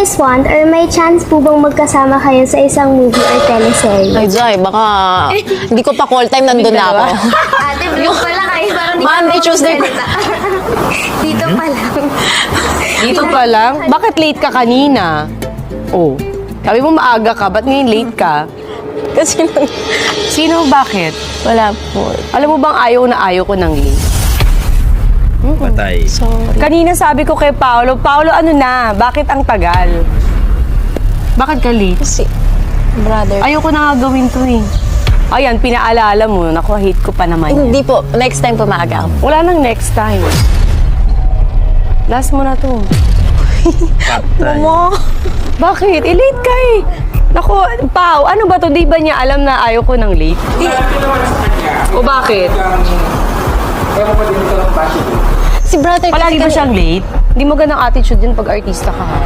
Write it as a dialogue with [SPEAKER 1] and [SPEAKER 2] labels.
[SPEAKER 1] guys want or may chance po bang magkasama kayo sa isang movie or teleserye?
[SPEAKER 2] Ay, Jai, baka hindi ko pa call time, nandun na ako.
[SPEAKER 1] Ate, vlog pala kayo. Parang di
[SPEAKER 2] Monday,
[SPEAKER 1] ka
[SPEAKER 2] Tuesday.
[SPEAKER 1] Dito pa lang.
[SPEAKER 3] Dito pa lang? Bakit late ka kanina? Oh, sabi mo maaga ka, ba't ngayon late ka?
[SPEAKER 2] Kasi nang,
[SPEAKER 3] Sino, bakit?
[SPEAKER 2] wala po.
[SPEAKER 3] Alam mo bang ayaw na ayaw ko ng late?
[SPEAKER 4] Patay.
[SPEAKER 2] Sorry.
[SPEAKER 3] Kanina sabi ko kay Paolo, Paolo ano na, bakit ang tagal? Bakit ka late?
[SPEAKER 2] Kasi, brother.
[SPEAKER 3] Ayoko na nga gawin to eh. Ayan, pinaalala mo, naku, hate ko pa naman yan.
[SPEAKER 2] Hindi po. Next time po maaga ako.
[SPEAKER 3] Wala nang next time. Last mo na to.
[SPEAKER 4] Patay.
[SPEAKER 3] Mama, bakit? Late ka eh. Naku, Pao, ano ba to? Di ba niya alam na ayaw ko ng late? O bakit?
[SPEAKER 2] Si brother
[SPEAKER 3] Palagi ba
[SPEAKER 2] kasi
[SPEAKER 3] siyang late? Hindi mo ganang attitude yun pag artista ka ha?